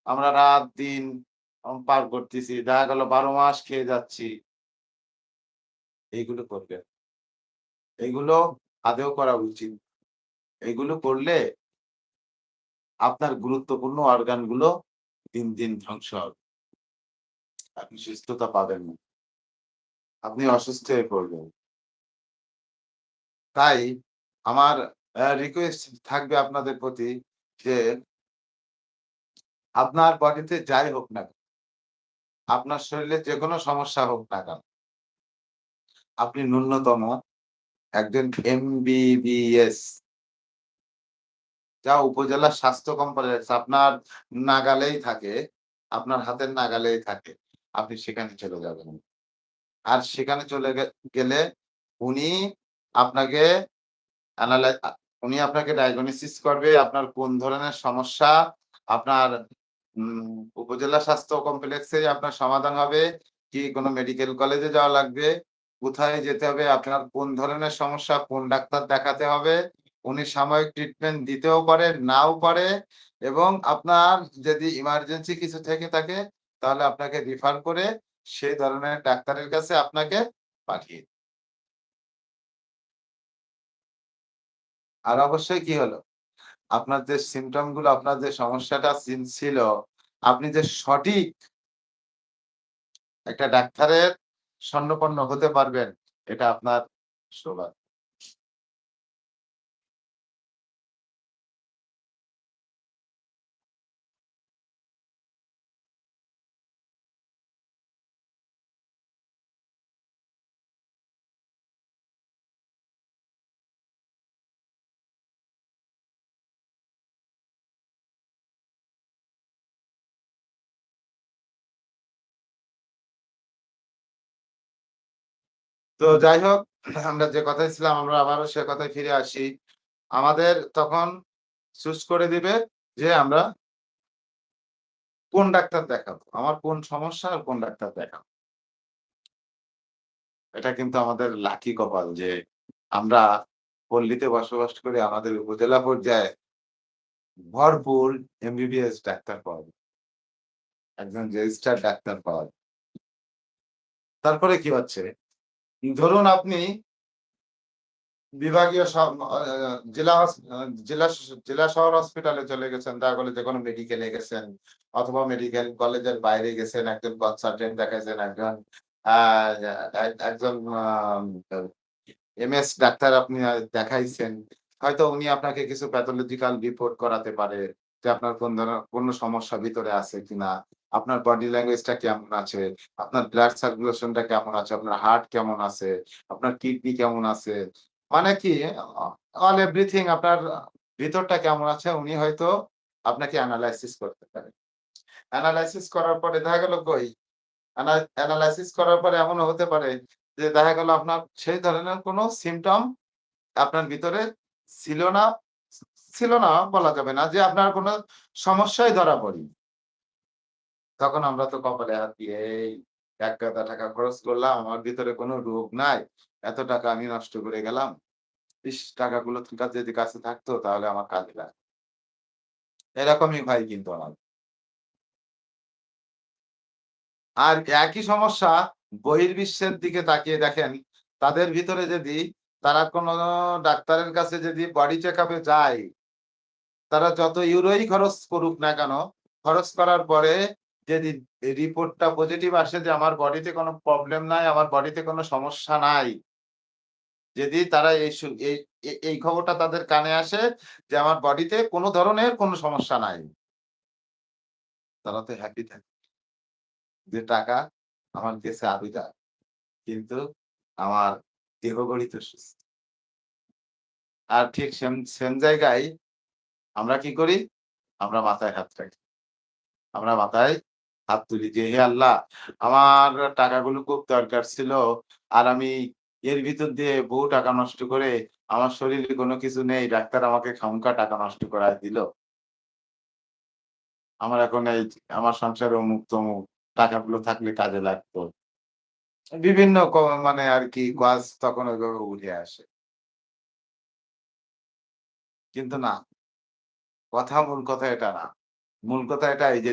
আমরা রাত দিন পার করতেছি। দেখা গেল ১২ মাস খেয়ে যাচ্ছি। এইগুলো করবেন। এগুলো আদৌ করা উচিত। এগুলো করলে আপনার গুরুত্বপূর্ণ অর্গান গুলো দিন, দিন ধ্বংস হবে। আপনি সুস্থতা পাবেন না। আপনি অসুস্থ হয়ে পড়বেন। তাই আমার রিকোয়েস্ট থাকবে আপনাদের প্রতি যে আপনার বডিতে যাই হোক না কেন, আপনার শরীরে যেকোনো সমস্যা হোক না কেন, আপনি ন্যূনতম একজন এমবিবিএস যা উপজেলা স্বাস্থ্য কমপ্লেক্স আপনার নাগালেই থাকে, আপনার হাতের নাগালেই থাকে। আপনি সেখানে চলে যাবেন। আর সেখানে চলে গেলে উনি আপনাকে এনালাই আ উনি আপনাকে ডায়াগনোসিস করবে আপনার কোন ধরনের সমস্যা, আপনার উপজেলা স্বাস্থ্য কমপ্লেক্সেই আপনার সমাধান হবে, কি কোন মেডিকেল কলেজে যাওয়া লাগবে, কোথায় যেতে হবে, আপনার কোন ধরনের সমস্যা, কোন ডাক্তার দেখাতে হবে। উনি সাময়িক ট্রিটমেন্ট দিতেও পারে, নাও পারে এবং আপনার যদি ইমার্জেন্সি কিছু থেকে থাকে, তাহলে আপনাকে রিফার করে সেই ধরনের ডাক্তারের কাছে আপনাকে পাঠিয়ে আর অবশ্যই কি হলো? আপনার যে সিম্পটম গুলো আপনার যে সমস্যাটা ছিল, আপনি যে সঠিক একটা ডাক্তারের শরণাপন্ন হতে পারবেন, এটা আপনার সৌভাগ্য। তো যাই হোক, আমরা যে কথায় ছিলাম আমরা আবারও সে কথায় ফিরে আসি। আমাদের তখন চুজ করে দিবে যে আমরা কোন ডাক্তার দেখাবো। আমার কোন সমস্যা আর কোন ডাক্তার দেখাবো। এটা কিন্তু আমাদের লাকি কপাল যে আমরা পল্লীতে বসবাস করে আমাদের উপজেলা পর্যায়ে ভরপুর এমবিবিএস ডাক্তার পাওয়া যায়। একজন রেজিস্টার্ড ডাক্তার পাওয়া যায়। তারপরে কি হচ্ছে? ধরুন আপনি বিভাগীয় জেলা জেলা জেলা শহর হসপিটালে চলে গেছেন, দেখা গেল যেকোনো মেডিকেলে গেছেন অথবা মেডিকেল কলেজের বাইরে গেছেন, একজন কনসালটেন্ট দেখাইছেন, একজন আ একজন এমএস ডাক্তার আপনি দেখাইছেন। হয়তো উনি আপনাকে কিছু প্যাথলজিক্যাল রিপোর্ট করাতে পারে যে আপনার কোন ধরনের কোন সমস্যা ভিতরে আছে কিনা, আপনার বডি ল্যাঙ্গুয়েজটা কেমন আছে, আপনার ব্লাড সার্কুলেশনটা কেমন আছে, আপনার হার্ট কেমন আছে, আপনার কিডনি কেমন আছে। মানে কি অল এভরিথিং আপনার ভিতরটা কেমন আছে উনি হয়তো আপনাকে এনালাইসিস করতে পারে। এনালাইসিস করার পরে দেখা গেল কই এনালাইসিস করার পরে এমনও হতে পারে যে দেখা গেল আপনার সেই ধরনের কোন সিম্পটম আপনার ভিতরে ছিল না, ছিল না বলা যাবে না যে আপনার কোন সমস্যায় ধরা পড়ি। তখন আমরা তো কপালে হাত দিয়ে এই এক গাদা টাকা খরচ করলাম। আমার ভিতরে কোন রোগ নাই। এত টাকা আমি নষ্ট করে গেলাম। ইস! টাকাগুলো যদি কাছে থাকতো তাহলে আমার কাজে লাগতো। এরকমই হয় কিন্তু আমার। আর একই সমস্যা বহির্বিশ্বের দিকে তাকিয়ে দেখেন, তাদের ভিতরে যদি তারা কোন ডাক্তারের কাছে যদি বডি চেকআপ এ যায়, তারা যত ইউরোই খরচ করুক না কেন, খরচ করার পরে যদি রিপোর্টটা পজিটিভ আসে যে আমার বডিতে কোন প্রবলেম নাই, আমার বডিতে কোন সমস্যা নাই। যদি তারা এই খবরটা তাদের কানে আসে যে আমার বডিতে কোন ধরনের কোন সমস্যা নাই। তারা তো হ্যাপি থাকে। যে টাকা আমার গেছে আবিদা। কিন্তু আমার দেহ গড়িত সুস্থ। আর ঠিক সেম সেম জায়গায় আমরা কি করি? আমরা মাথায় হাত রাখি। আমরা মাথায় হাত তুলি যে, "হে আল্লাহ! আমার টাকাগুলো খুব দরকার ছিল। আর আমি এর ভিতর দিয়ে বহু টাকা নষ্ট করে আমার শরীরে কোনো কিছু নেই। ডাক্তার আমাকে খামকা টাকা নষ্ট করায় দিল। আমার এখন এই আমার সংসারে অমুক-তমুক টাকাগুলো থাকলে কাজে লাগতো।" বিভিন্ন মানে আরকি ওয়াজ তখন ওইভাবে উঠে আসে। কিন্তু না, মূল কথা এটা না। মূল কথা এটাই যে